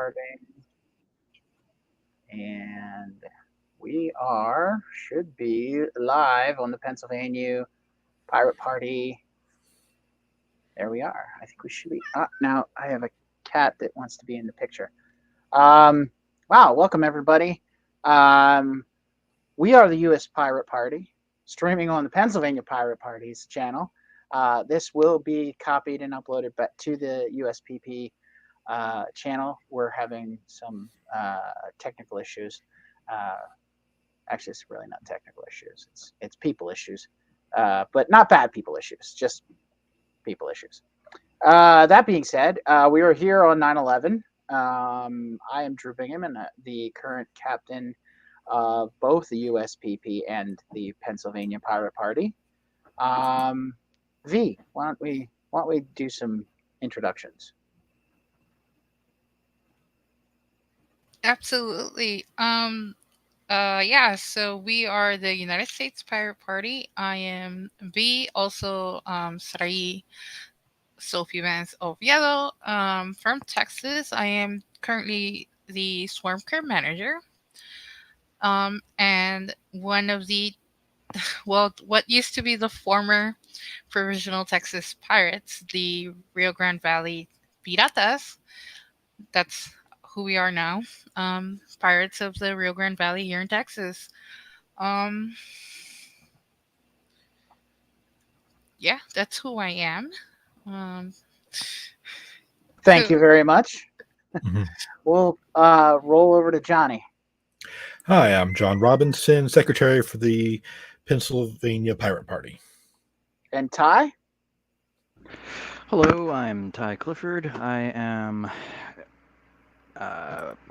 Starting, and we should be live on the Pennsylvania Pirate Party. There we are. I think we should be. Now I have a cat that wants to be in the picture. Um, wow, welcome everybody. Um, we are the U.S. Pirate Party, streaming on the Pennsylvania Pirate Party's channel. This will be copied and uploaded back to the USPP channel. We're having some technical issues. Uh, Actually, it's really not technical issues. It's people issues, but not bad people issues. Just people issues. That being said, we are here on 9/11. I am Drew Bingham, and the current captain of both the USPP and the Pennsylvania Pirate Party. Um, V, why don't we do some introductions? Absolutely. So we are the United States Pirate Party. I am B, also Sarai Sophie Vance Oviedo, from Texas. I am currently the Swarm Care Manager. And one of the, well, what used to be the former Provisional Texas Pirates, the Rio Grande Valley Piratas. That's who we are now. Pirates of the Rio Grande Valley here in Texas. Um, yeah, that's who I am. Um, Thank you very much. Mhm. We'll roll over to Johnny Hi, I'm John Robinson, Secretary for the Pennsylvania Pirate Party. and Ty. Hello, I'm Ty Clifford. I am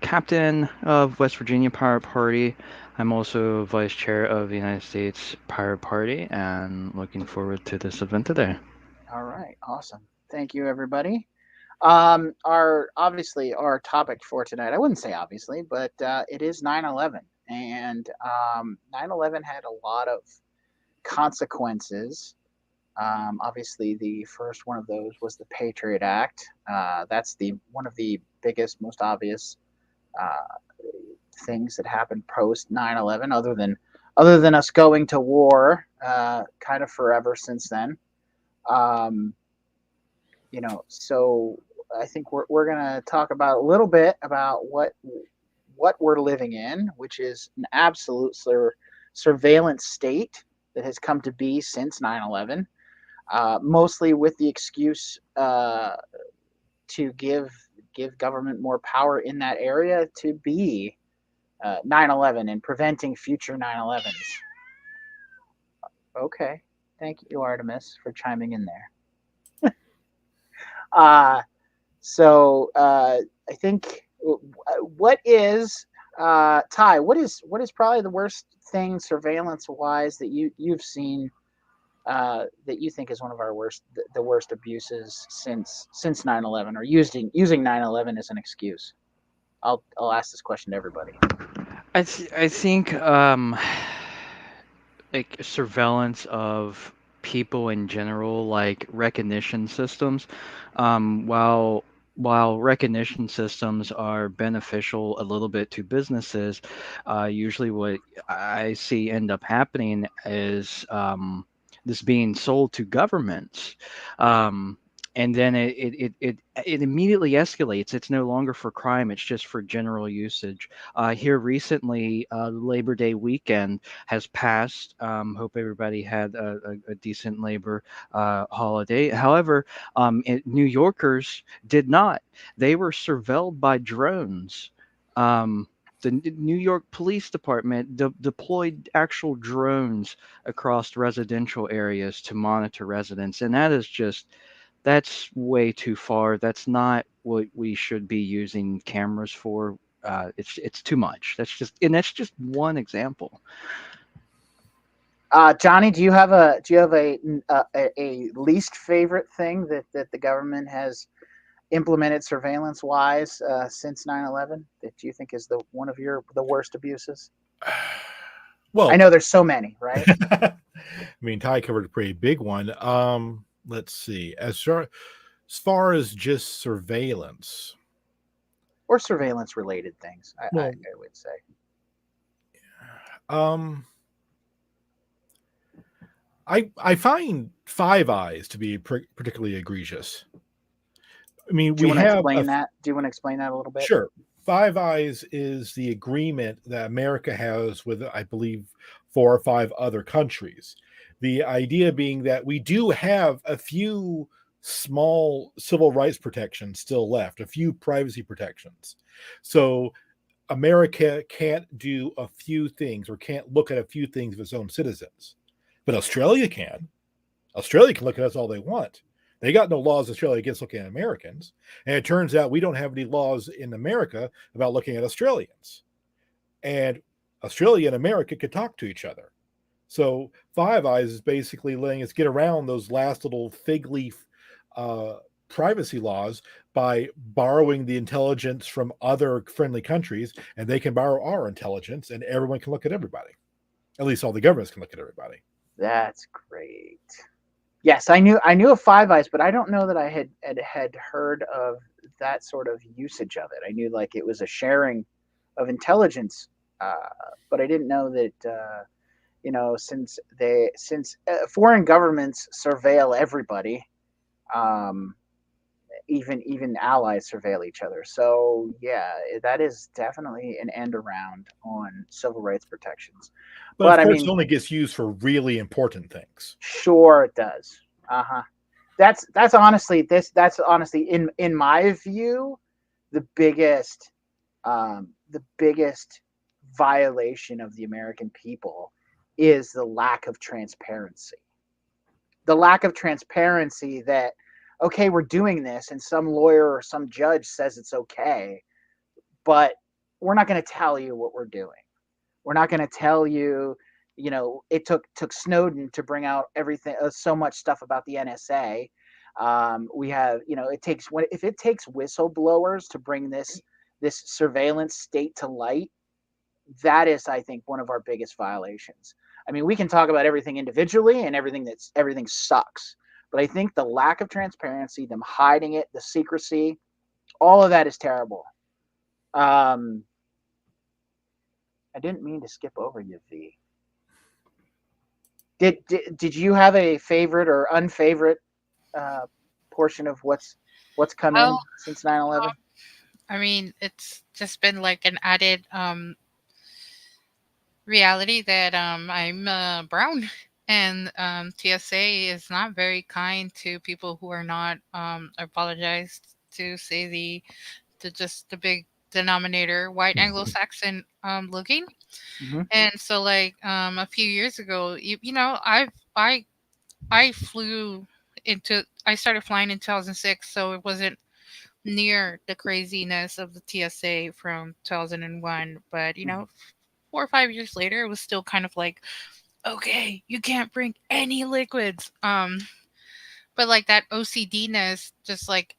captain of West Virginia Pirate Party. I'm also vice chair of the United States Pirate Party and looking forward to this event today. All right, awesome. Thank you, everybody. Our topic for tonight, I wouldn't say obviously, but it is 9/11, and 9/11 had a lot of consequences. Obviously, the first one of those was the Patriot Act. That's the one of the biggest, most obvious uh, things that happened post 9/11, other than us going to war, kind of forever since then. Um, so I think we're gonna talk about a little bit about what we're living in, which is an absolute surveillance state that has come to be since 9/11, mostly with the excuse to give government more power in that area to be 9/11 and preventing future 9/11s. Okay, thank you, Artemis, for chiming in there. Uh, so I think what is Ty? What is probably the worst thing surveillance wise that you've seen that you think is one of our the worst abuses since 9/11, or using 9/11 as an excuse? I'll ask this question to everybody. I think like surveillance of people in general, like recognition systems. While recognition systems are beneficial a little bit to businesses, usually what I see end up happening is this being sold to governments. And then it immediately escalates. It's no longer for crime, it's just for general usage. Here recently, Labor Day weekend has passed. Hope everybody had a decent labor holiday. However, New Yorkers did not. They were surveilled by drones. The New York Police Department deployed actual drones across residential areas to monitor residents, and that's way too far. That's not what we should be using cameras for. It's too much. That's just one example. Johnny, do you have a least favorite thing that the government has implemented surveillance wise since 9/11 that you think is the worst abuses? I Well, know there's so many, right? I mean, Ty covered a pretty big one. Let's see. As far as just surveillance, or surveillance related things. Well, I would say. um, I find Five Eyes to be particularly egregious. I mean, Do you we want to have explain that? Do you want to explain that a little bit? sure. Five Eyes is the agreement that America has with, I believe, 4 or 5 other countries. The idea being that we do have a few small civil rights protections still left, a few privacy protections. So America can't do a few things or can't look at a few things of its own citizens. But Australia can. Australia can look at us all they want. They got no laws in Australia against looking at Americans. And it turns out we don't have any laws in America about looking at Australians. And Australia and America could talk to each other. So Five Eyes is basically letting us get around those last little fig leaf uh, privacy laws by borrowing the intelligence from other friendly countries, and they can borrow our intelligence, and everyone can look at everybody. At least all the governments can look at everybody. That's great. Yes, I knew of Five Eyes, but I don't know that I had heard of that sort of usage of it. I knew like it was a sharing of intelligence, uh, but I didn't know that since foreign governments surveil everybody, um, even allies surveil each other. So yeah, that is definitely an end around on civil rights protections. But of But I course, it mean, only gets used for really important things. sure it does. Uh-huh. That's honestly that's honestly in my view the biggest violation of the American people is the lack of transparency. The lack of transparency that okay, we're doing this and some lawyer or some judge says it's okay, but we're not going to tell you what we're doing. We're not going to tell you, it took Snowden to bring out everything, so much stuff about the NSA. We have, it takes if it takes whistleblowers to bring this surveillance state to light, that is, I think, one of our biggest violations. I mean, we can talk about everything individually and everything sucks, but I think the lack of transparency, them hiding it, the secrecy, all of that is terrible. Um, I didn't mean to skip over you, V. Did you have a favorite or unfavorite uh, portion of what's come Well, in since 9/11? I mean, it's just been like an added reality that I'm brown, and TSA is not very kind to people who are not. I apologize to say the just the big denominator white Anglo-Saxon looking. Mm-hmm. And so like a few years ago, I flew into I started flying in 2006, so it wasn't near the craziness of the TSA from 2001, but 4 or 5 years later, it was still kind of like, okay, you can't bring any liquids. But like that OCD-ness, just like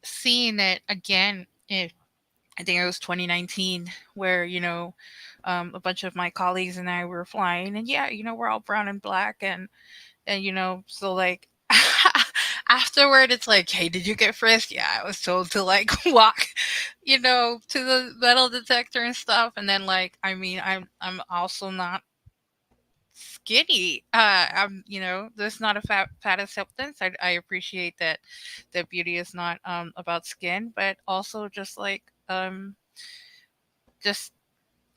seeing it again, I think it was 2019, where a bunch of my colleagues and I were flying, and yeah, we're all brown and black, and so like afterward it's like, hey, did you get frisked? Yeah, I was told to like walk to the metal detector and stuff. And then like, I mean, I'm also not skinny. I'm, there's not a fat acceptance. I appreciate that beauty is not about skin, but also just like just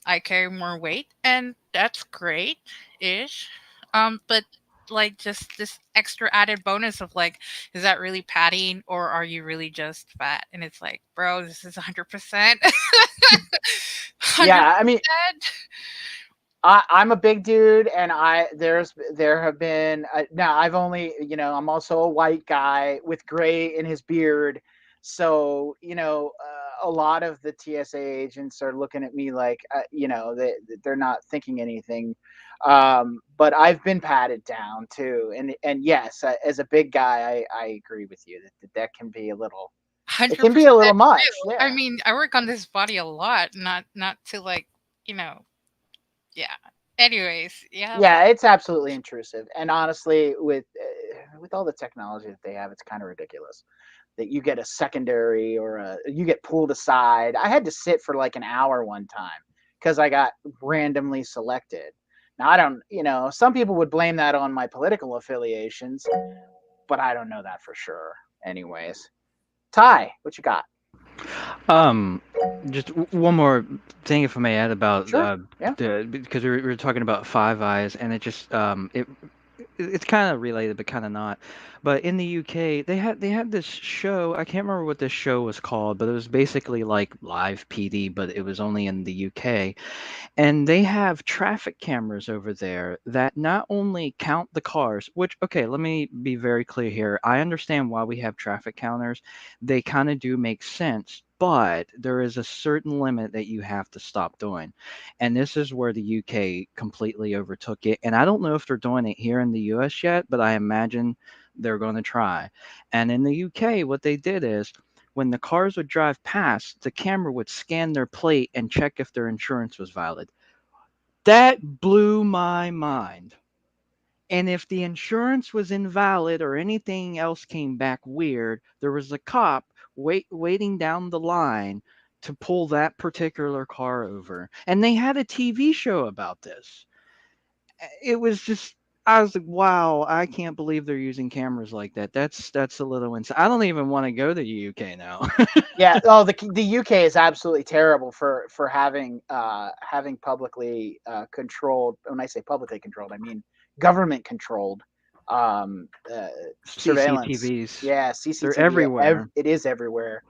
I carry more weight, and that's great ish. But like just this extra added bonus of like, is that really padding or are you really just fat? And it's like, bro, this is 100%. Yeah, I mean, 100%. I'm a big dude, and there have been now I've only I'm also a white guy with gray in his beard, so a lot of the TSA agents are looking at me like they're not thinking anything, but I've been patted down too, and yes, as a big guy, I agree with you that can be a little it can be a 100% little much, true. I yeah. mean, I work on this body a lot, not to like, you know, yeah. Anyways, yeah, Yeah, it's absolutely intrusive, and honestly, with all the technology that they have, it's kind of ridiculous. that you get a secondary or you get pulled aside. I had to sit for like an hour one time because I got randomly selected. Now I don't, some people would blame that on my political affiliations, but I don't know that for sure. Anyways, Ty, what you got? Um, just one more thing, if I may add, about Sure. Yeah. the because we were talking about Five Eyes, and it just it's kind of related, but kind of not. But in the UK, they had this show. I can't remember what this show was called, but it was basically like live PD, but it was only in the UK. And they have traffic cameras over there that not only count the cars, which, okay, let me be very clear here. I understand why we have traffic counters. They kind of do make sense, but there is a certain limit that you have to stop doing. And this is where the UK completely overtook it. And I don't know if they're doing it here in the US yet, but I imagine they're going to try. And in the UK, what they did is when the cars would drive past, the camera would scan their plate and check if their insurance was valid. That blew my mind. And if the insurance was invalid or anything else came back weird, there was a cop waiting down the line to pull that particular car over. And they had a TV show about this. It was just, I was like, wow, I can't believe they're using cameras like that. That's a little insane. I don't even want to go to the UK now. Yeah. Oh, the UK is absolutely terrible for having publicly controlled. When I say publicly controlled, I mean government controlled um, uh, surveillance. CCTVs, Yeah, they're CCTV. everywhere. It is everywhere.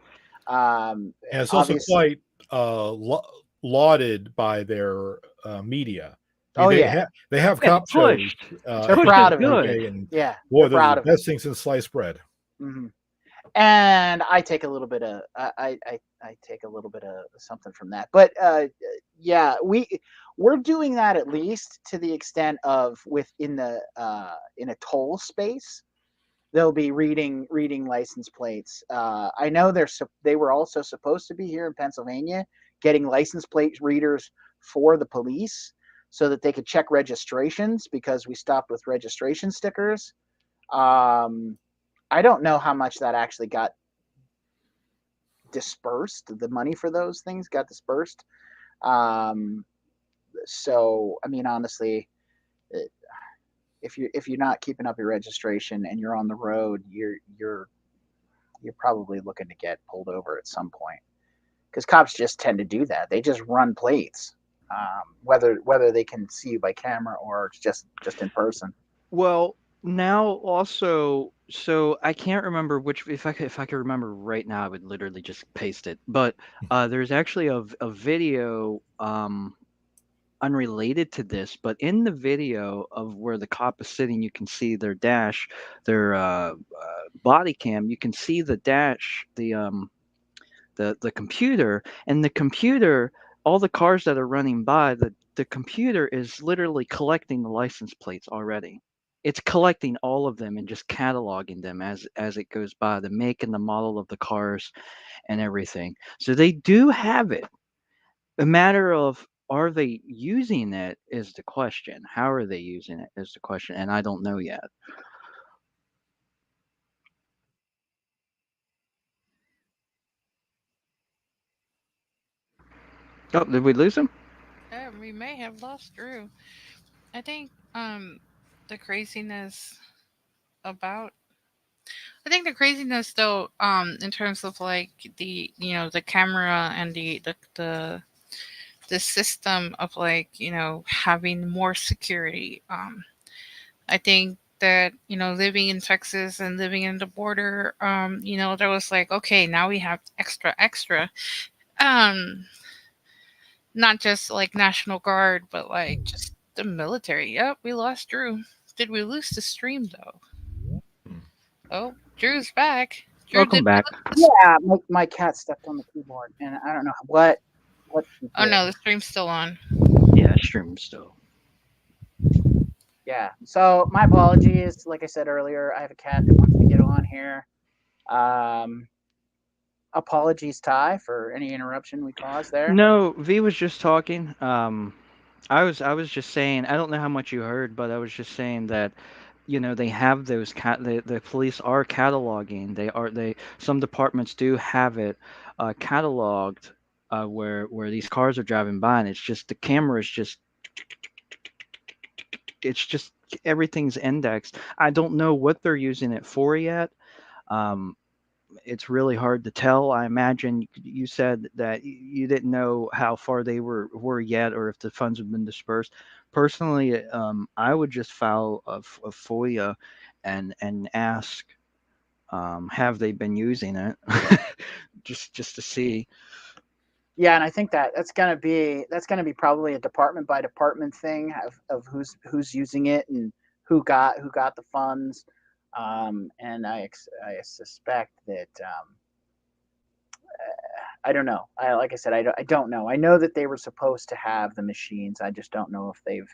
Um, And it's also Obviously. quite lauded by their media. I mean, Oh yeah, they have Yeah, cop shows pushed. they're in Pushed proud is of it. the good. UK, and Yeah, boy, they're those are proud the of it. best things since sliced bread. Hmm. And I take a little bit of I take a little bit of something from that. But yeah, we're doing that at least to the extent of within the in a toll space. They'll be reading license plates. I know they were also supposed to be here in Pennsylvania getting license plate readers for the police so that they could check registrations because we stopped with registration stickers. Um, I don't know how much that actually got dispersed. The money for those things got dispersed. Um, so I mean, honestly, if you're not keeping up your registration and you're on the road, you're probably looking to get pulled over at some point because cops just tend to do that. They just run plates, whether they can see you by camera or just in person. Well, now also, so I can't remember which. If I could remember right now, I would literally just paste it. But there's actually a video unrelated to this, but in the video of where the cop is sitting, you can see their dash, their body cam. You can see the dash, the computer, and the computer, all the cars that are running by, the computer is literally collecting the license plates already. It's collecting all of them and just cataloging them as it goes by, the make and the model of the cars and everything. So they do have it. A matter of, are they using it is the question. How are they using it is the question, and I don't know yet. Oh, did we lose him? We may have lost Drew. I think the craziness about I think the craziness though, in terms of like the camera and the system of like, having more security. I think that, living in Texas and living in the border, there was like, okay, now we have extra. Um, Not just like National Guard, but like just the military. Yep, we lost Drew. Did we lose the stream though? Oh, Drew's back. Drew, did Welcome we back. lose the stream? Yeah, my cat stepped on the keyboard, and I don't know what she Oh did. no, the stream's still on. Yeah, stream still. Yeah. So my apologies. Like I said earlier, I have a cat that wants to get on here. Um, Apologies, Ty, for any interruption we caused there. No, V was just talking. I was just saying, I don't know how much you heard, but I was just saying that they have those the police are cataloging. They some departments do have it cataloged, where these cars are driving by, and it's just the camera is just it's just everything's indexed. I don't know what they're using it for yet. Um, it's really hard to tell. I imagine you said that you didn't know how far they were yet, or if the funds have been dispersed. Personally, I would just file a FOIA and ask, have they been using it, just to see. Yeah, and I think that that's gonna be probably a department by department thing of who's using it and who got the funds. And I suspect that I don't know. Like I said, I don't know. I know that they were supposed to have the machines. I just don't know if they've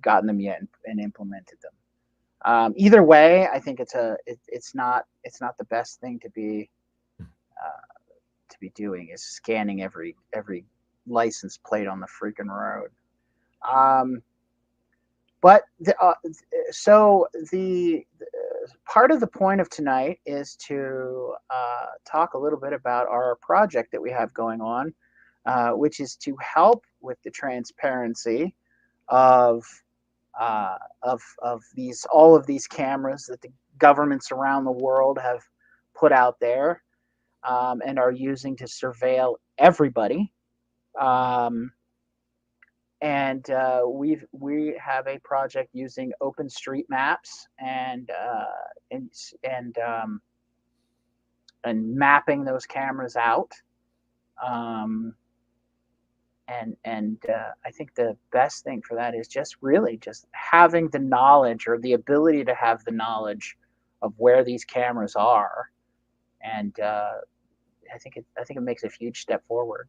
gotten them yet and implemented them. Either way, I think it's not the best thing to be doing is scanning every license plate on the freaking road. Um, but so the part of the point of tonight is to talk a little bit about our project that we have going on, which is to help with the transparency of of these all of these cameras that the governments around the world have put out there, and are using to surveil everybody. Um, and we have a project using open street maps and and um, and mapping those cameras out. Um, and I think the best thing for that is just really just having the knowledge or the ability to have the knowledge of where these cameras are, and I think it makes a huge step forward.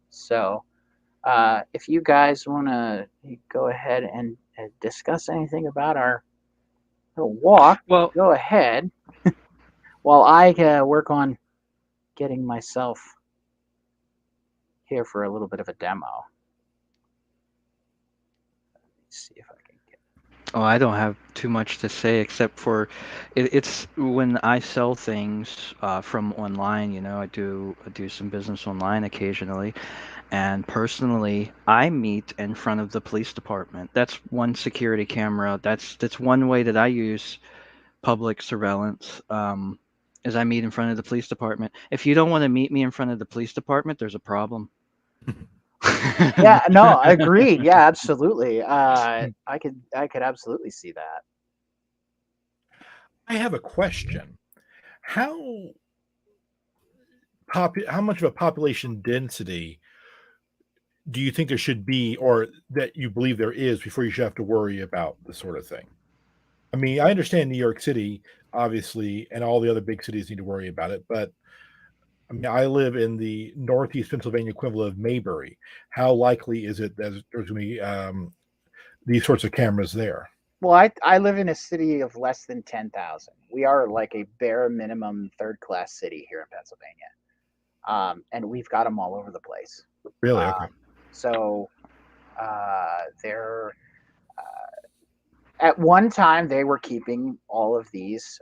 So if you guys want to go ahead and discuss anything about our little walk, Well, go ahead while I work on getting myself here for a little bit of a demo. Let's see if I can get. oh, I don't have too much to say except for it's when I sell things from online. I do some business online occasionally, and personally, I meet in front of the police department. That's one security camera. That's one way that I use public surveillance. Is I meet in front of the police department. If you don't want to meet me in front of the police department, there's a problem. Yeah, no, agreed. Yeah, absolutely. I could absolutely see that. I have a question. How how much of a population density do you think there should be, or that you believe there is, before you should have to worry about this sort of thing? I mean, I understand New York City, obviously, and all the other big cities need to worry about it, but I mean, I live in the Northeast Pennsylvania equivalent of Maybury. How likely is it that there's going to be these sorts of cameras there? Well, I live in a city of less than 10,000. We are like a bare minimum third class city here in Pennsylvania, and we've got them all over the place. Really? Okay. So they're at one time they were keeping all of these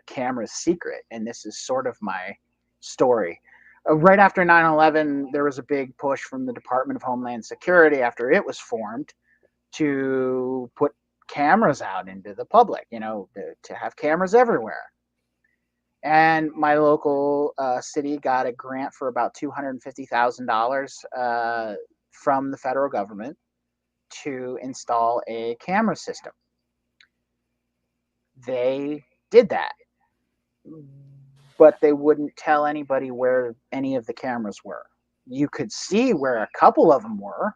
cameras secret, and this is sort of my story. Right after 9/11, there was a big push from the Department of Homeland Security after it was formed to put cameras out into the public, to have cameras everywhere. And my local city got a grant for about $250,000 from the federal government to install a camera system. They did that, but they wouldn't tell anybody where any of the cameras were. You could see where a couple of them were,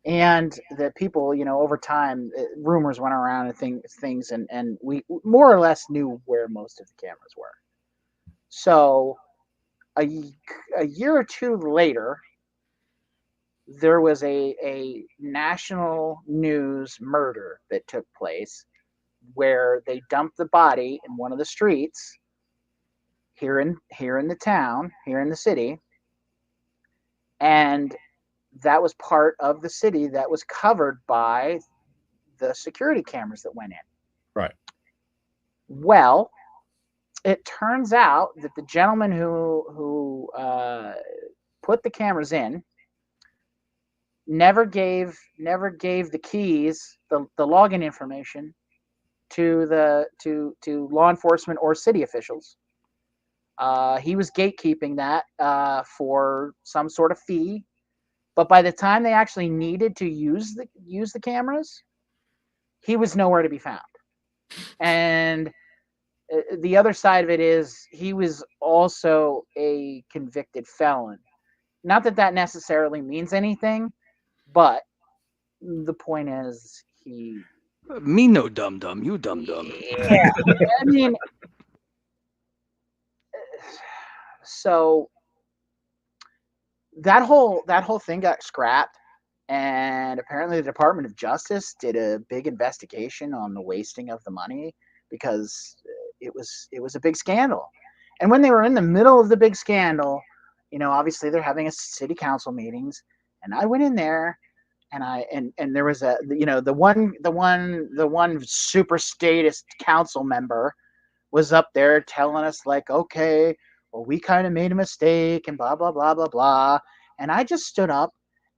and the people, over time, rumors went around and things, and we more or less knew where most of the cameras were. So a, a year or two later, there was a national news murder that took place where they dumped the body in one of the streets here in the town, here in the city, and that was part of the city that was covered by the security cameras that went in. Right. Well, it turns out that the gentleman who put the cameras in never gave the keys, the login information to law enforcement or city officials. He was gatekeeping that for some sort of fee, but by the time they actually needed to use the cameras, he was nowhere to be found. And the other side of it is he was also a convicted felon. Not that that necessarily means anything, but the point is he. Me no dum dum, you dum dum. Yeah, I mean, so that whole thing got scrapped, and apparently the Department of Justice did a big investigation on the wasting of the money because it was a big scandal. And when they were in the middle of the big scandal, obviously they're having a city council meetings, and I went in there, and there was the one super statist council member was up there telling us like, okay, well, we kind of made a mistake and blah blah blah blah blah. And I just stood up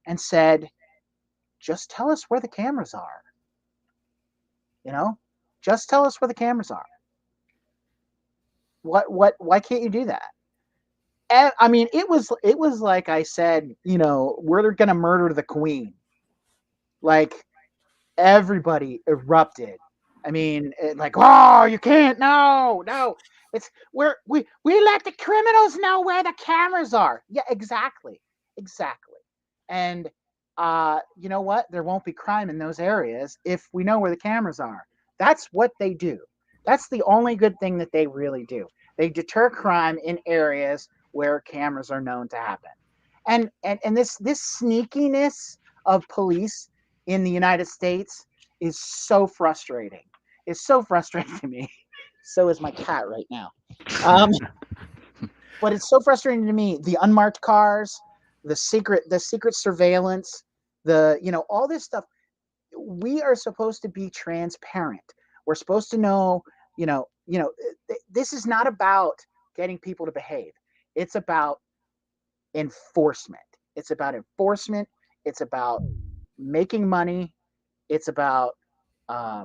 and said, just tell us where the cameras are. Just tell us where the cameras are. Why can't you do that? And, I mean, it was like I said, we're gonna murder the queen. Like, everybody erupted. I mean, like, oh, you can't, no. We let the criminals know where the cameras are. Yeah, exactly. And you know what? There won't be crime in those areas if we know where the cameras are. That's what they do. That's the only good thing that they really do. They deter crime in areas where cameras are known to happen. And this sneakiness of police in the United States is so frustrating. It's so frustrating to me. So is my cat right now. But it's so frustrating to me. The unmarked cars, the secret surveillance, all this stuff. We are supposed to be transparent. We're supposed to know, this is not about getting people to behave. It's about enforcement. It's about enforcement. It's about making money. It's about, yeah.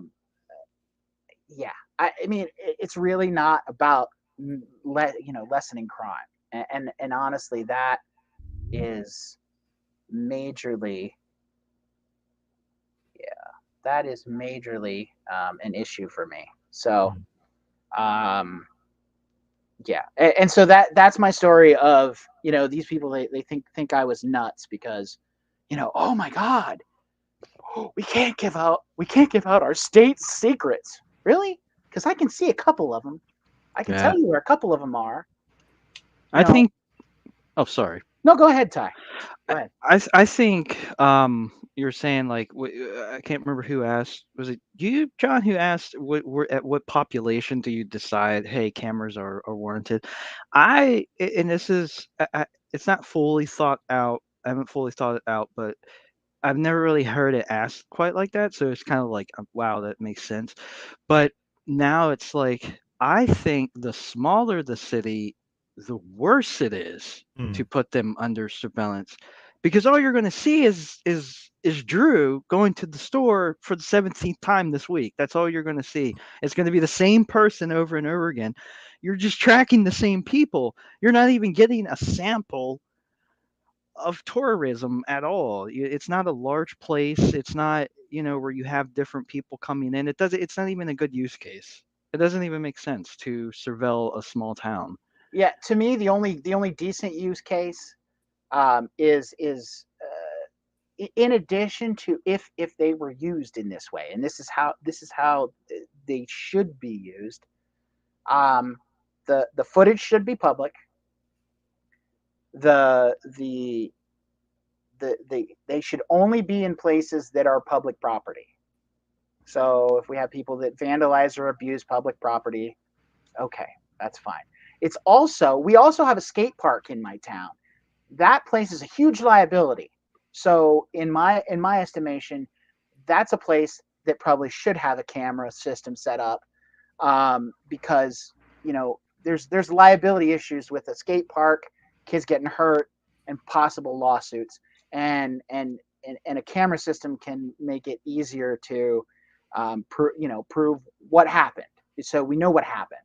I mean, it's really not about lessening crime. And honestly, that is majorly, that is majorly an issue for me. So, um, yeah, and so that's my story of these people, they think I was nuts because oh my god, we can't give out our state secrets, really, because I can see a couple of them. I can Yeah. tell you where a couple of them are. I think. Oh, sorry. No, go ahead, Ty. Go ahead. I think you're saying like I can't remember who asked. Was it you, John, who asked at what population do you decide, hey, cameras are warranted? And this is it's not fully thought out. I haven't fully thought it out, but I've never really heard it asked quite like that. So it's kind of like, wow, that makes sense. But now it's like, I think the smaller the city, the worse it is to put them under surveillance, because all you're going to see is Drew going to the store for the 17th time this week. That's all you're going to see. It's going to be the same person over and over again. You're just tracking the same people. You're not even getting a sample of tourism at all. It's not a large place. It's not, where you have different people coming in. It's not even a good use case. It doesn't even make sense to surveil a small town. Yeah, to me, the only decent use case is in addition to if they were used in this way, and this is how they should be used. The footage should be public. The they should only be in places that are public property. So if we have people that vandalize or abuse public property, okay, that's fine. We also have a skate park in my town. That place is a huge liability. So in my estimation, that's a place that probably should have a camera system set up, because there's liability issues with a skate park, kids getting hurt, and possible lawsuits, and a camera system can make it easier to prove what happened, so we know what happened,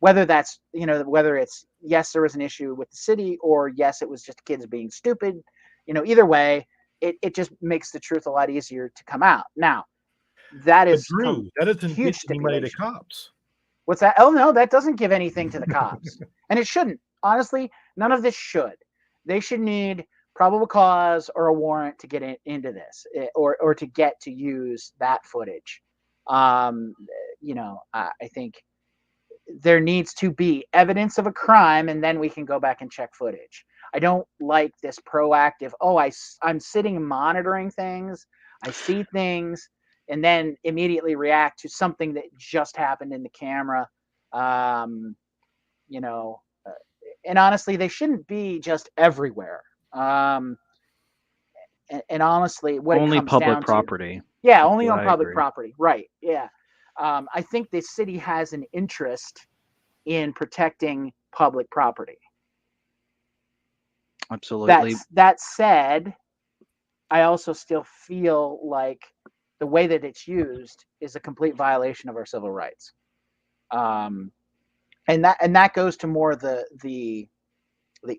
whether that's whether it's yes there was an issue with the city, or yes it was just kids being stupid. Either way, it just makes the truth a lot easier to come out. Now that But is Drew, that doesn't huge get any money to stipulation. cops. What's that? Oh no, that doesn't give anything to the cops, and it shouldn't. Honestly, none of this should. They should need probable cause or a warrant to get into this, or to get to use that footage. I think there needs to be evidence of a crime, and then we can go back and check footage. I don't like this proactive, I'm sitting monitoring things, I see things, and then immediately react to something that just happened in the camera. Um, you know, uh, and honestly, they shouldn't be just everywhere. And honestly, what it Only comes public down to, property. yeah, That's only what on I public agree. property, right? Yeah. I think the city has an interest in protecting public property. Absolutely. That said, I also still feel like the way that it's used is a complete violation of our civil rights. Um, and that goes to more the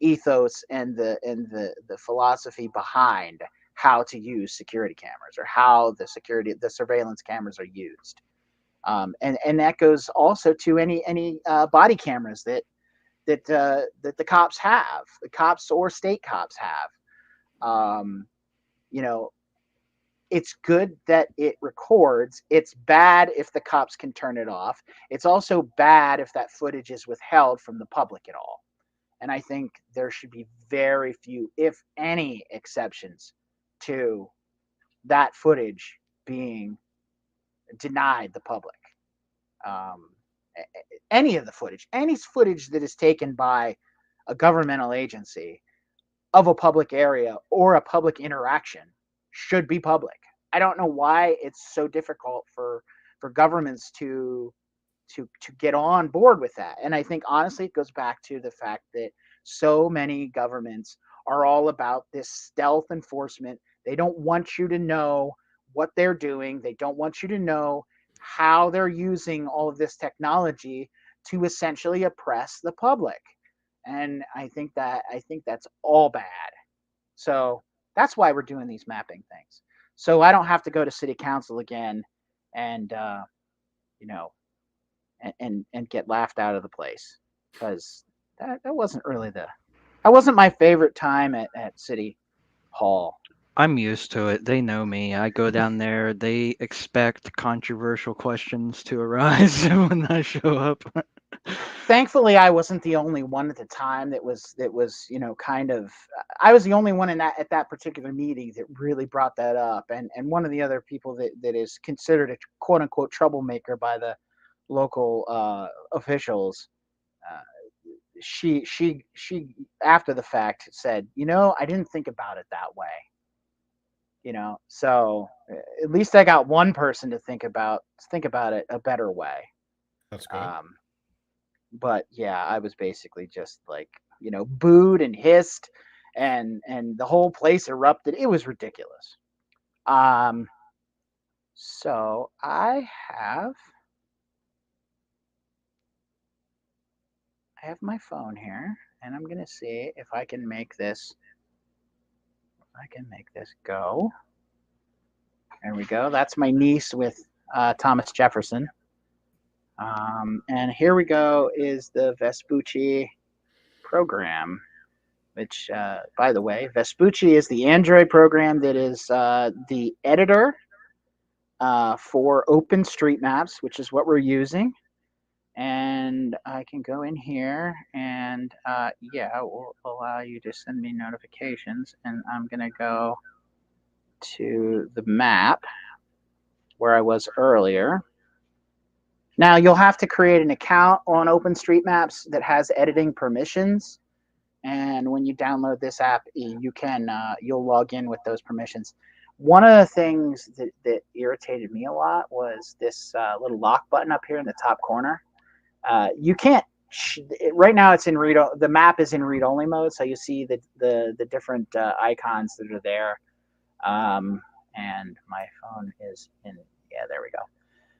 ethos and the philosophy behind how to use security cameras, or how the surveillance cameras are used. And that goes also to any body cameras that the cops have, the cops or state cops have. Um, you know, it's good that it records. It's bad if the cops can turn it off. It's also bad if that footage is withheld from the public at all. And I think there should be very few, if any, exceptions to that footage being denied the public. Um, any footage that is taken by a governmental agency of a public area or a public interaction should be public. I don't know why it's so difficult for governments to get on board with that. And I think honestly it goes back to the fact that so many governments are all about this stealth enforcement. They don't want you to know what they're doing. They don't want you to know how they're using all of this technology to essentially oppress the public. And I think that's all bad. So that's why we're doing these mapping things. So I don't have to go to city council again and you know and get laughed out of the place, because that wasn't really that wasn't my favorite time at city hall. I'm used to it. They know me. I go down there. They expect controversial questions to arise when I show up. Thankfully I wasn't the only one at the time that was kind of, I was the only one in that at that particular meeting that really brought that up, and one of the other people that is considered a quote unquote troublemaker by the local officials. uh, she after the fact said, I didn't think about it that way. So at least I got one person to think about it a better way. That's good. um but yeah, I was basically just like, booed and hissed, and the whole place erupted. It was ridiculous. um so I have my phone here, and I'm gonna see if I can make this go. There we go. That's my niece with Thomas Jefferson. And here we go is the Vespucci program, which, by the way, Vespucci is the Android program that is the editor for OpenStreetMaps, which is what we're using. And I can go in here and, yeah, it will allow you to send me notifications. And I'm going to go to the map where I was earlier. Now you'll have to create an account on OpenStreetMaps that has editing permissions, and when you download this app, you'll log in with those permissions. One of the things that irritated me a lot was this little lock button up here in the top corner. You can't right now. It's in read. The map is in read only mode, so you see the different icons that are there. And my phone is in. Yeah, there we go.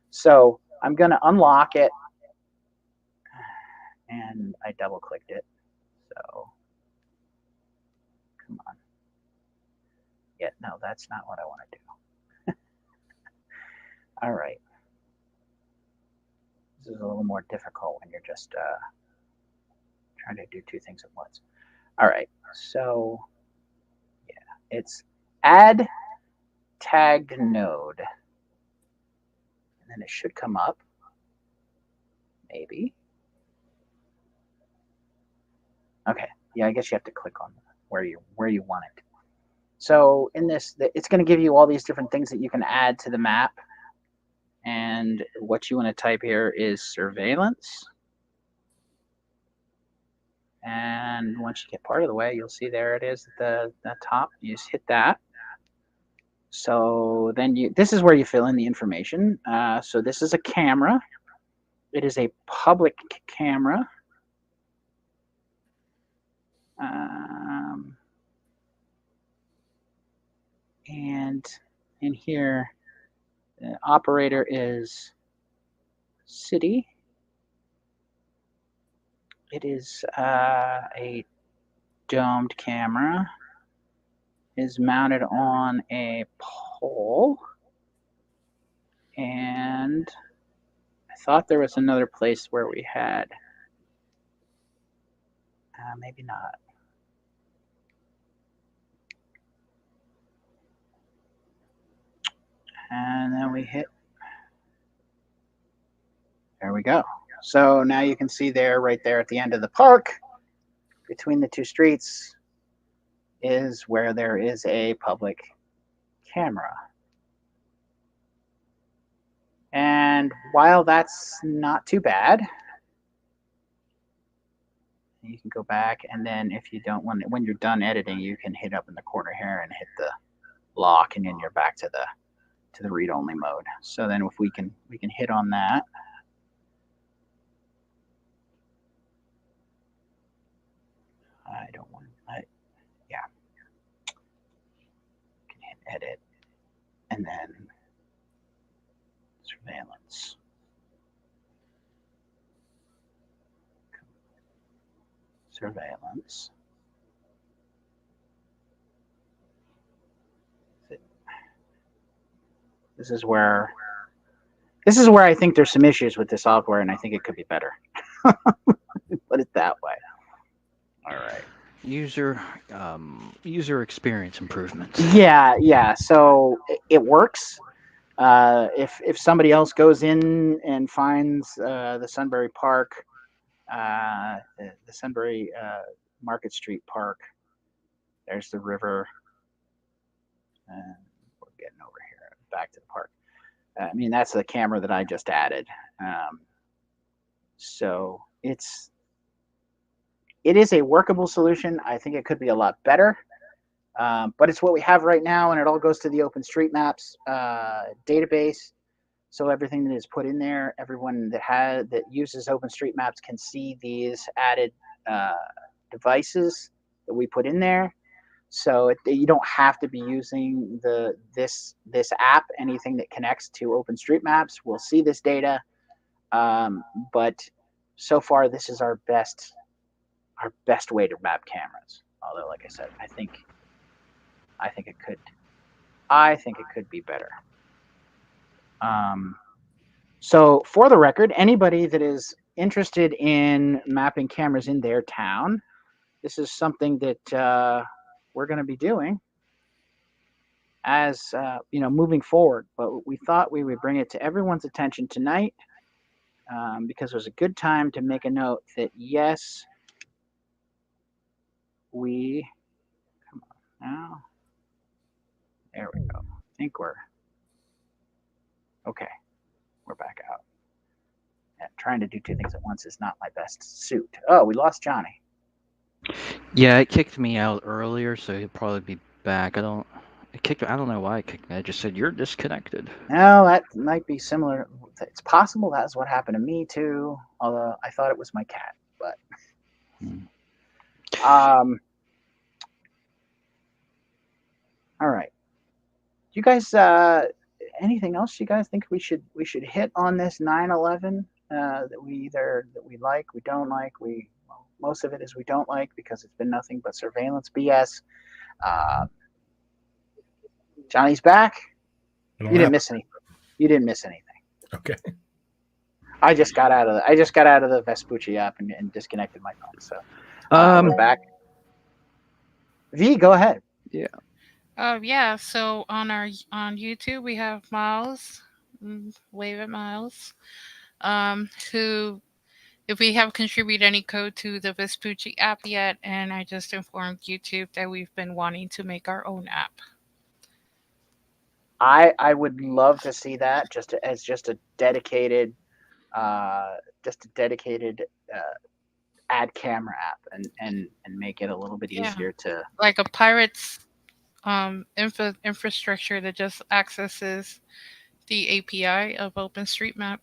So I'm gonna unlock it, and I double clicked it. So come on. Yeah, no, that's not what I want to do. All right. This is a little more difficult when you're just trying to do two things at once. All right. So yeah, it's add tagged node, and then it should come up. Maybe. Okay. Yeah, I guess you have to click on where you want it. So in this, it's going to give you all these different things that you can add to the map. And what you want to type here is surveillance. And once you get part of the way, you'll see there it is at the top. You just hit that. So then this is where you fill in the information. So this is a camera. It is a public camera. And in here, the operator is city. It is a domed camera. It is mounted on a pole. And I thought there was another place where we had. Maybe not. And then we hit. There we go. So now you can see there, right there at the end of the park, between the two streets, is where there is a public camera. And while that's not too bad, you can go back, and then if you don't want, when you're done editing, you can hit up in the corner here and hit the lock, and then you're back to the read-only mode. So then if we can hit on that. I don't want yeah. Can hit edit, and then surveillance. Surveillance. This is where I think there's some issues with the software, and I think it could be better. Put it that way. All right. User experience improvements. Yeah. So it works. If somebody else goes in and finds the Sunbury Park, the Sunbury Market Street Park, there's the river, and we're getting over here back to the park. I mean, that's the camera that I just added. So it is a workable solution. I think it could be a lot better, but it's what we have right now, and it all goes to the OpenStreetMaps database. So everything that is put in there, everyone that uses OpenStreetMaps can see these added devices that we put in there. So you don't have to be using this app. Anything that connects to OpenStreetMaps will see this data. But so far, this is our best way to map cameras. Although, like I said, I think it could be better. So for the record, anybody that is interested in mapping cameras in their town, this is something that we're going to be doing as moving forward. But we thought we would bring it to everyone's attention tonight because it was a good time to make a note that yes, we come on now. There we go. I think we're okay. We're back out. Yeah, trying to do two things at once is not my best suit. Oh, we lost Johnny. Yeah, it kicked me out earlier, so he'll probably be back. I don't. It kicked me. I don't know why it kicked me. I just said you're disconnected. No, that might be similar. It's possible that's what happened to me too. Although I thought it was my cat, but Hmm. um, all right. You guys, anything else you guys think we should hit on this 9/11 that we like, we don't like, well, most of it is we don't like because it's been nothing but surveillance BS. Uh, Johnny's back. I don't You didn't have. miss any. You didn't miss anything. Okay. I just got out of the Vespucci app and disconnected my phone. So we're Um, back. V, go ahead. yeah. Yeah. So on YouTube we have Miles, wave at Miles, who if we have contributed any code to the Vespucci app yet, and I just informed YouTube that we've been wanting to make our own app. I would love to see that as uh, just a dedicated ad camera app and make it a little bit Yeah, easier to. like a pirate's infrastructure that just accesses the API of OpenStreetMap.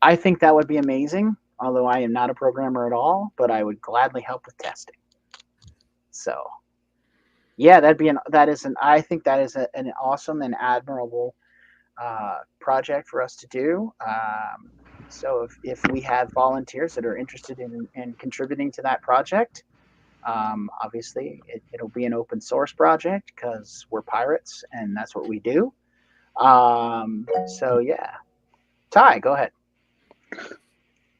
I think that would be amazing. Although I am not a programmer at all, but I would gladly help with testing. So yeah, that is an I think that is an awesome and admirable project for us to do. So if we have volunteers that are interested in contributing to that project, obviously it'll be an open source project because we're pirates and that's what we do. So yeah, Ty, go ahead.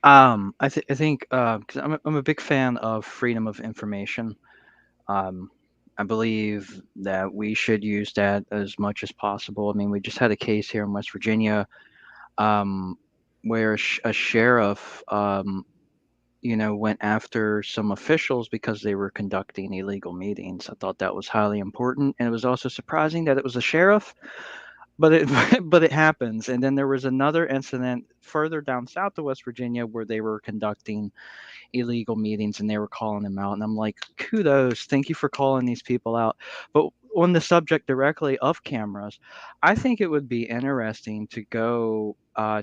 I think because I'm a big fan of freedom of information. Um, I believe that we should use that as much as possible. I mean, we just had a case here in West Virginia, um, where a sheriff, went after some officials because they were conducting illegal meetings. I thought that was highly important, and it was also surprising that it was a sheriff, but it but it happens. And then there was another incident further down south of West Virginia where they were conducting illegal meetings and they were calling them out. And I'm like, kudos, thank you for calling these people out. But on the subject directly of cameras, I think it would be interesting to go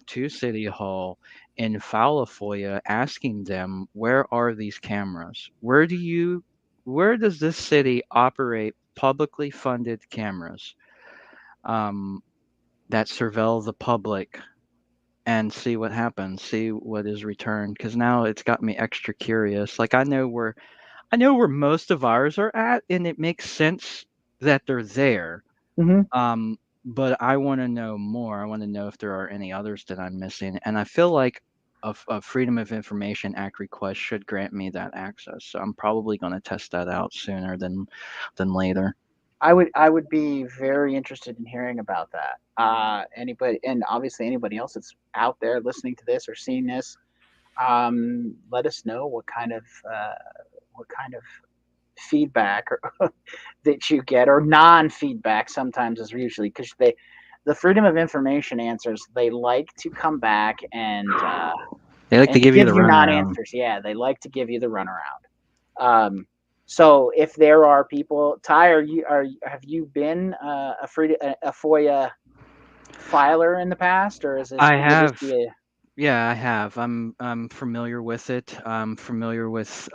to City Hall and file a FOIA asking them, where are these cameras? Where does this city operate publicly funded cameras um, that surveil the public, and see what happens, see what is returned? Because now it's got me extra curious. Like I know where most of ours are at, and it makes sense that they're there. Mm-hmm. But I want to know more. I want to know if there are any others that I'm missing, and I feel like a Freedom of Information Act request should grant me that access. So I'm probably going to test that out sooner than later. I would be very interested in hearing about that. Anybody, and obviously anybody else that's out there listening to this or seeing this, let us know what kind of feedback or, that you get, or non-feedback sometimes is usually because the freedom of information answers, they like to come back They like to and give you give the you runaround. non-answers. Yeah, they like to give you the runaround. So if there are people, Ty, have you been a FOIA filer in the past, or I would this have. be a? Yeah, I have. I'm familiar with it. I'm familiar with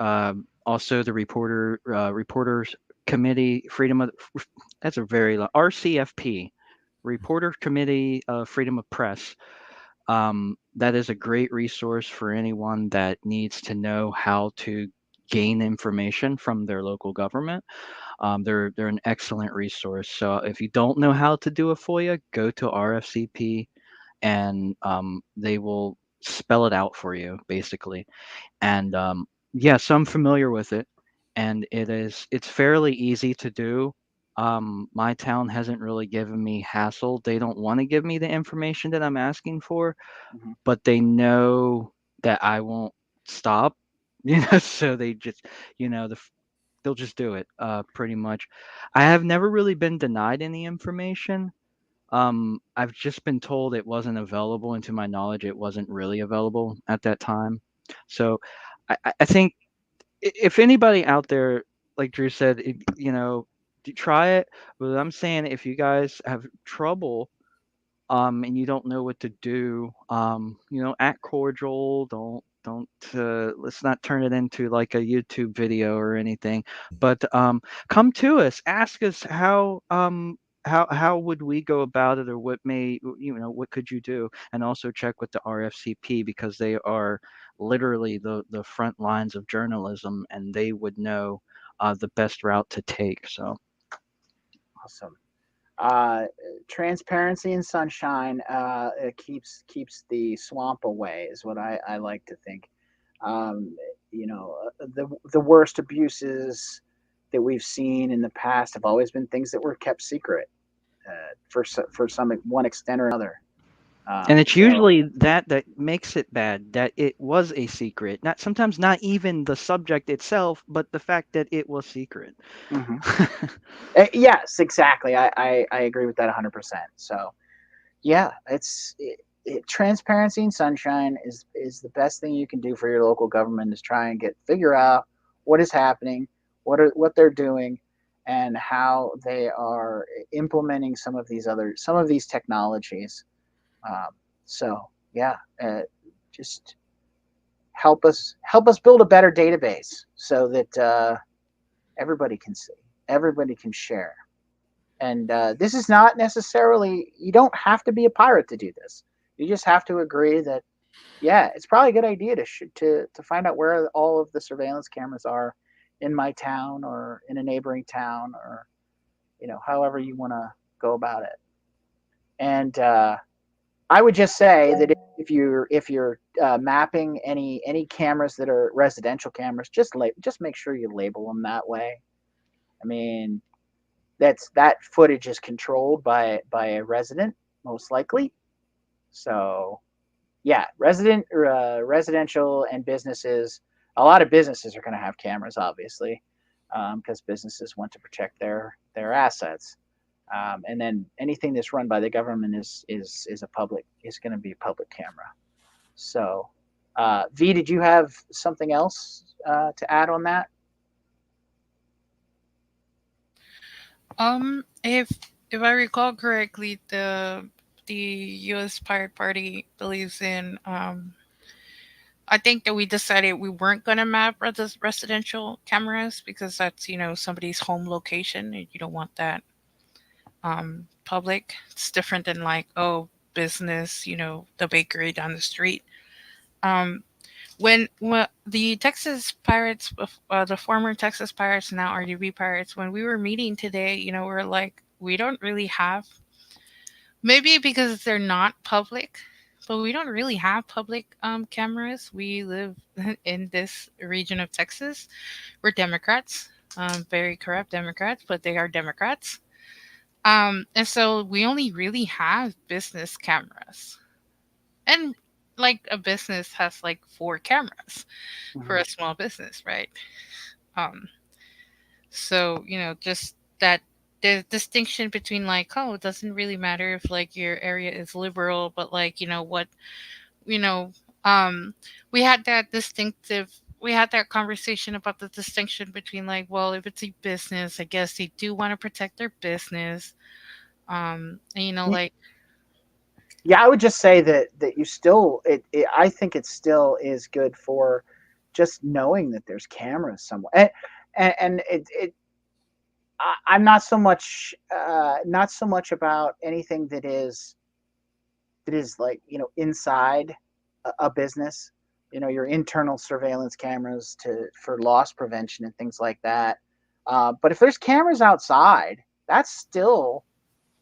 also the reporters committee freedom of that's a very long RCFP, Reporter Committee of Freedom of Press. That is a great resource for anyone that needs to know how to gain information from their local government. They're an excellent resource. So if you don't know how to do a FOIA, go to RFCP, and they will spell it out for you basically. And yeah, so I'm familiar with it, and it's fairly easy to do. My town hasn't really given me hassle. They don't want to give me the information that I'm asking for, Mhm. but they know that I won't stop. So they just, they'll just do it, pretty much. I have never really been denied any information. I've just been told it wasn't available, and to my knowledge, it wasn't really available at that time. So I think if anybody out there, like Drew said, try it. But I'm saying if you guys have trouble and you don't know what to do, act cordial. Let's not turn it into like a YouTube video or anything. But come to us, ask us how would we go about it, or what could you do, and also check with the RFCP because they are literally the front lines of journalism, and they would know the best route to take. So. Awesome. Uh, Transparency and sunshine it keeps the swamp away, is what I like to think. Um, the worst abuses that we've seen in the past have always been things that were kept secret for some one extent or another. And it's So usually that makes it bad, that it was a secret. Not sometimes not even the subject itself, but the fact that it was secret. mhm. Yes, exactly. I agree with that 100%. So yeah, transparency and sunshine is the best thing you can do for your local government, is try and figure out what is happening, what they're doing, and how they are implementing some of these technologies. Um, so yeah, just help us build a better database so that everybody can see, everybody can share. And this is not necessarily, you don't have to be a pirate to do this. You just have to agree that, yeah, it's probably a good idea to find out where all of the surveillance cameras are in my town or in a neighboring town, or, however you want to go about it. And I would just say that if you're mapping any cameras that are residential cameras, just make sure you label them that way. I mean, that footage is controlled by a resident, most likely. So yeah, residential and businesses. A lot of businesses are going to have cameras, obviously, because businesses want to protect their assets. And then anything that's run by the government is going to be a public camera. So, V, did you have something else to add on that? If I recall correctly, the U.S. Pirate Party believes in. I think that we decided we weren't gonna map residential cameras because that's somebody's home location and you don't want that public. It's different than like business, the bakery down the street. Um, when the Texas Pirates, the former Texas Pirates, now RDB Pirates, when we were meeting today, we're like, we don't really have, maybe because they're not public, but we don't really have public cameras. We live in this region of Texas. We're Democrats, very corrupt Democrats, but they are Democrats. And so we only really have business cameras, and like a business has like four cameras for Mm-hmm. a small business, right? Um, so just that the distinction between like, oh, it doesn't really matter if like your area is liberal, but like what you know, um, we had that distinctive. We had that conversation about the distinction between like, well, if it's a business, I guess they do want to protect their business. And like, Yeah, I would just say that you still I think it still is good for just knowing that there's cameras somewhere. And I'm not so much about anything that is like, inside a business, your internal surveillance cameras to for loss prevention and things like that. But if there's cameras outside, that's still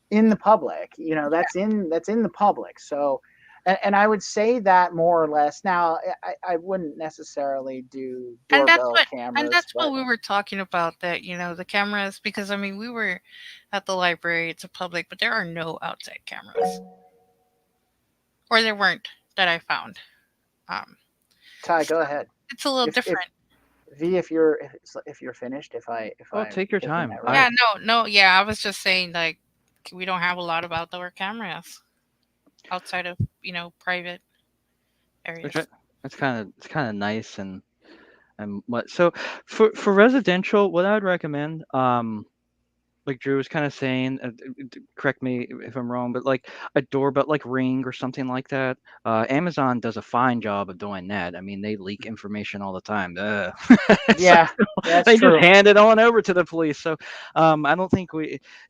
in the public. That's in the public. So, and I would say that more or less. Now, I wouldn't necessarily do and that's doorbell what and cameras, that's what but we were talking about, that the cameras, because I mean we were at the library, it's a public, but there are no outside cameras, or there weren't that I found. Um, Ty, go ahead. it's a little If different. V, if you're finished, if Oh, I'm take your getting time. that I Yeah, right. no, yeah. I was just saying, like, we don't have a lot of outdoor cameras outside of private which areas. it's kind of nice. And what, so for residential, what I would recommend, like Drew was kind of saying, correct me if I'm wrong, but like a doorbell, like Ring or something like that. Amazon does a fine job of doing that. I mean, they leak information all the time. So Yeah, that's they just true. hand it on over to the police. So I don't think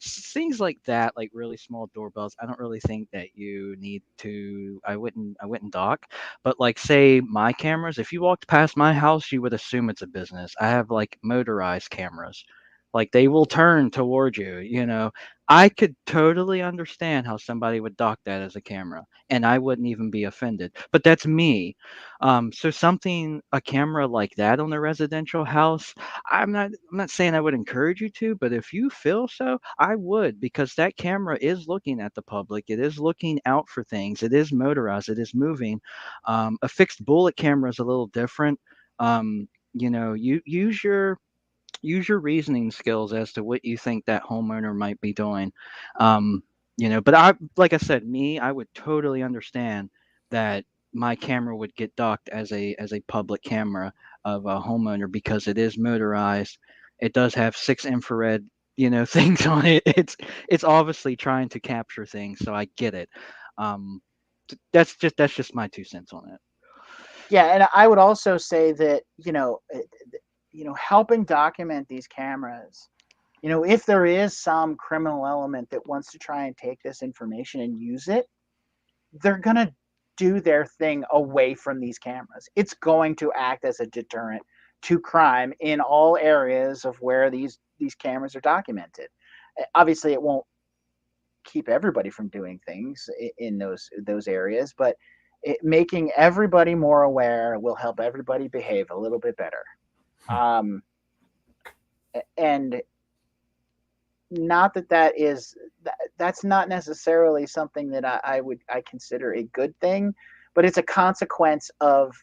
things like that, like really small doorbells. I don't really think that you need to. I wouldn't dock. But like, say my cameras, if you walked past my house, you would assume it's a business. I have like motorized cameras. Like they will turn toward you, you know. I could totally understand how somebody would dock that as a camera, and I wouldn't even be offended. But that's me. So something, a camera like that on a residential house, I'm not saying I would encourage you to, but if you feel so, I would, because that camera is looking at the public. It is looking out for things. It is motorized. It is moving. A fixed bullet camera is a little different. You use your reasoning skills as to what you think that homeowner might be doing. Um, but like I said, I would totally understand that my camera would get docked as a public camera of a homeowner because it is motorized. It does have 6 infrared, things on it. It's obviously trying to capture things, so I get it. Um, that's just my 2 cents on it. Yeah, and I would also say that helping document these cameras. If there is some criminal element that wants to try and take this information and use it, they're gonna do their thing away from these cameras. It's going to act as a deterrent to crime in all areas of where these cameras are documented. Obviously, it won't keep everybody from doing things in those areas, but making everybody more aware will help everybody behave a little bit better. Um, and not that's not necessarily something that I consider a good thing, but it's a consequence of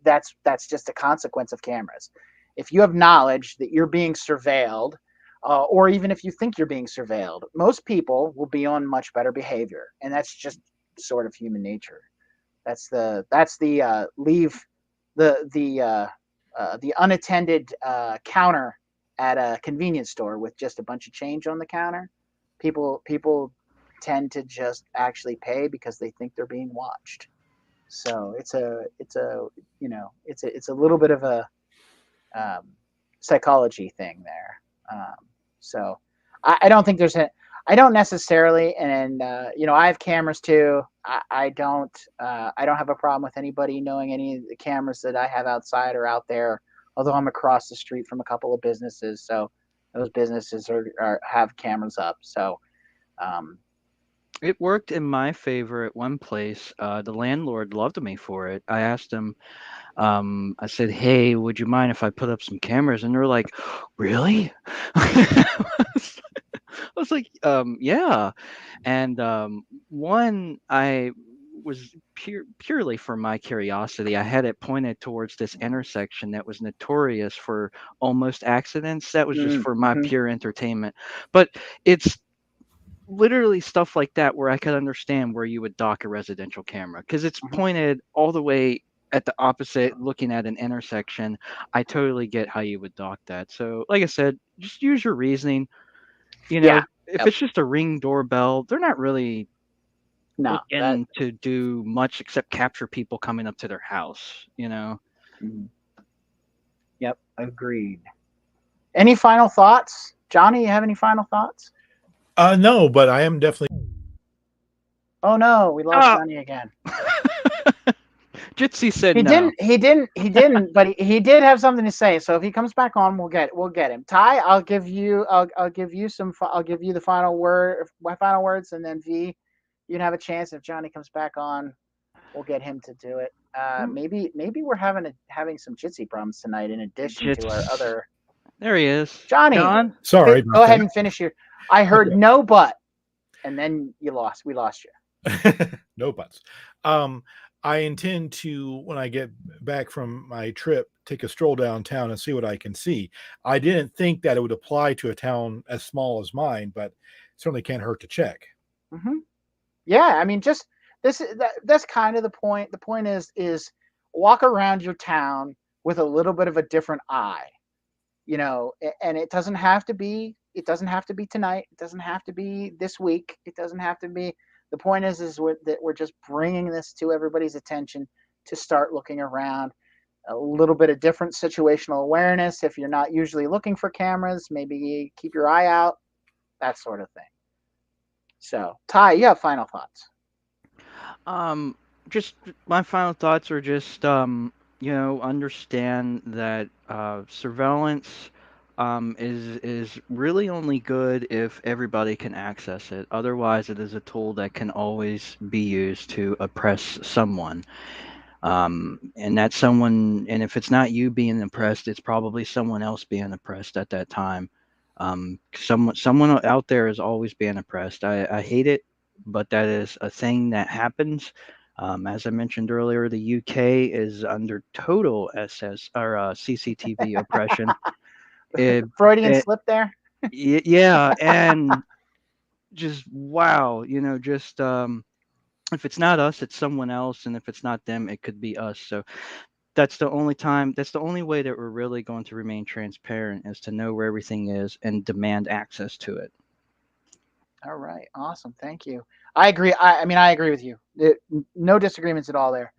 that's just a consequence of cameras. If you have knowledge that you're being surveilled, or even if you think you're being surveilled, most people will be on much better behavior, and that's just sort of human nature. That's the leave the unattended counter at a convenience store with just a bunch of change on the counter. People tend to just actually pay because they think they're being watched. So it's a little bit of a um, psychology thing there. So I don't think I don't necessarily, and I have cameras too. I don't have a problem with anybody knowing any of the cameras that I have outside or out there. Although I'm across the street from a couple of businesses, so those businesses have cameras up. So um, It worked in my favor at one place. The landlord loved me for it. I asked him, I said, "Hey, would you mind if I put up some cameras?" And they're like, "Really?" I was like, "Yeah." And one, I was purely for my curiosity. I had it pointed towards this intersection that was notorious for almost accidents. That was just for my mm-hmm. pure entertainment. But it's literally stuff like that where I could understand where you would dock a residential camera because it's Mm-hmm. pointed all the way at the opposite, looking at an intersection. I totally get how you would dock that. So, like I said, just use your reasoning. Yeah. If Yep. it's just a Ring doorbell, they're not really No, that. looking to do much except capture people coming up to their house. Mhm. Yep. Agreed. Any final thoughts, Johnny? You have any final thoughts? No, but I am definitely. Oh no, we lost Oh, Johnny again. Jitsi said He no. didn't. He didn't. He didn't. But he did have something to say. So if he comes back on, we'll get him. Ty, I'll give you. I'll give you some. I'll give you the final word. My final words, and then V, you'd have a chance if Johnny comes back on. We'll get him to do it. Maybe we're having some Jitsi problems tonight in addition to our Jits. other. There he is. Johnny, John? Sorry go about ahead that. and finish your. I heard no but, and then you lost. We lost you. No buts. Um, I intend to, when I get back from my trip, take a stroll downtown and see what I can see. I didn't think that it would apply to a town as small as mine, but certainly can't hurt to check. Mm-hmm. Yeah, I mean, just that's kind of the point. The point is walk around your town with a little bit of a different eye, and it doesn't have to be It doesn't have to be tonight. It doesn't have to be this week. It doesn't have to be. The point is that we're just bringing this to everybody's attention to start looking around. A little bit of different situational awareness. If you're not usually looking for cameras, maybe keep your eye out, that sort of thing. So, Ty, you have final thoughts. Um, just my final thoughts are just understand that surveillance is really only good if everybody can access it. Otherwise, it is a tool that can always be used to oppress someone. And that someone, and if it's not you being oppressed, it's probably someone else being oppressed at that time. Someone out there is always being oppressed. I hate it, but that is a thing that happens. As I mentioned earlier, the UK is under total SS or CCTV oppression. It, Freudian it, slip there. yeah, and just wow, just if it's not us, it's someone else, and if it's not them, it could be us. So that's the only way that we're really going to remain transparent is to know where everything is and demand access to it. All right, awesome, thank you. I agree. I mean, I agree with you. No disagreements at all there.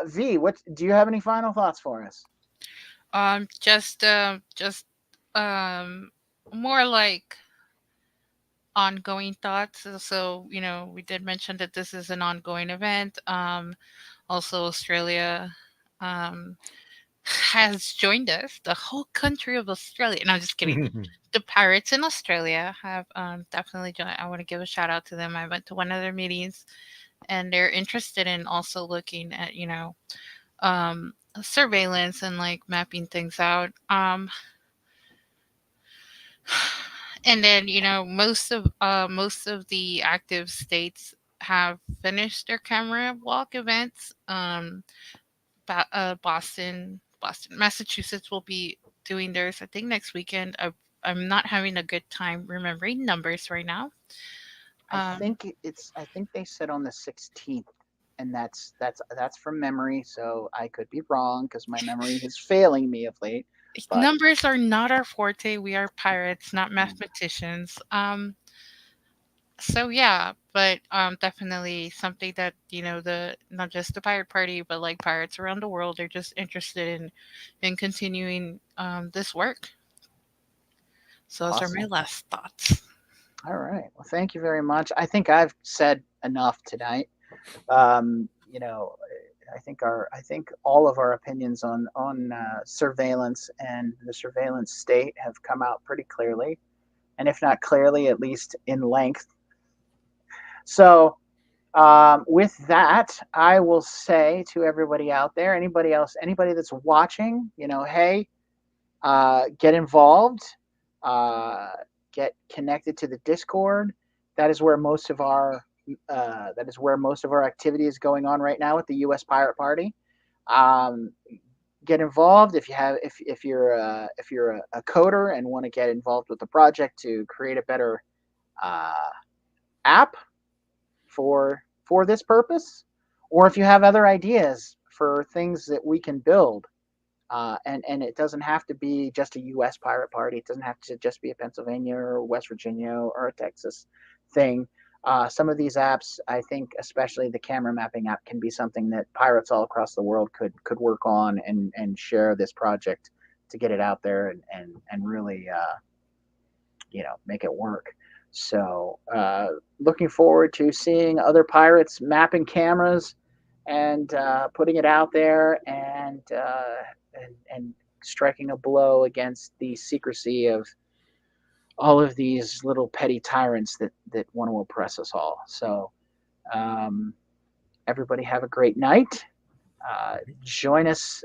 V, what do you have any final thoughts for us? Just um, more like ongoing thoughts. So, we did mention that this is an ongoing event. Also, Australia um, has joined us. The whole country of Australia. No, just kidding. The pirates in Australia have definitely joined. I want to give a shout out to them. I went to one of their meetings, and they're interested in also looking at surveillance and like mapping things out. And then most of the active states have finished their camera walk events. Boston, Massachusetts will be doing theirs. I think next weekend. I'm not having a good time remembering numbers right now. Um, I think they said on the 16th, and that's from memory. So I could be wrong because my memory is failing me of late. But Numbers are not our forte. We are pirates, not mm, mathematicians. So yeah, but definitely something that the not just the pirate party, but like pirates around the world are just interested in continuing this work. So those are my awesome. last thoughts. All right. Well, thank you very much. I think I've said enough tonight. You know, I think all of our opinions on surveillance and the surveillance state have come out pretty clearly, and if not clearly, at least in length. So, with that, I will say to everybody out there, anybody else, anybody that's watching, hey, get involved, uh, get connected to the Discord. That is where most of our that is where most of our activity is going on right now with the U.S. Pirate Party. Um, get involved if you're a coder and want to get involved with the project to create a better uh, app for this purpose, or if you have other ideas for things that we can build. And it doesn't have to be just a U.S. pirate party. It doesn't have to just be a Pennsylvania or West Virginia or a Texas thing. Some of these apps, I think, especially the camera mapping app, can be something that pirates all across the world could work on and share this project to get it out there and really make it work. So looking forward to seeing other pirates mapping cameras and putting it out there and striking a blow against the secrecy of all of these little petty tyrants that want to oppress us all. So um, everybody have a great night. Join us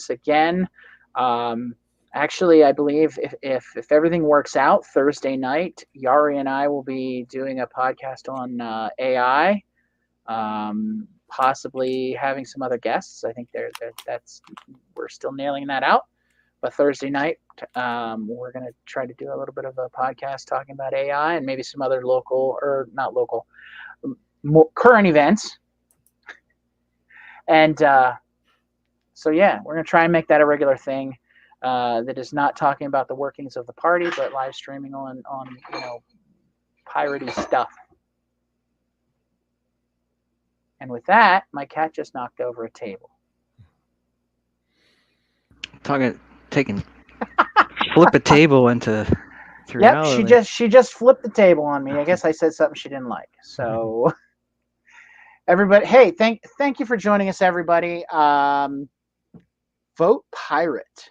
again. Um, Actually, I believe if everything works out, Thursday night, Yari and I will be doing a podcast on AI, possibly having some other guests. I think that's we're still nailing that out. But Thursday night, we're going to try to do a little bit of a podcast talking about AI and maybe some other local or not local, current events. And so yeah, we're gonna try and make that a regular thing. that is not talking about the workings of the party, but live streaming on piratey stuff. And with that, my cat just knocked over a table. Taking flip a table into Yep, reality. she just flipped the table on me. I guess I said something she didn't like. So everybody, hey, thank you for joining us, everybody. Vote pirate.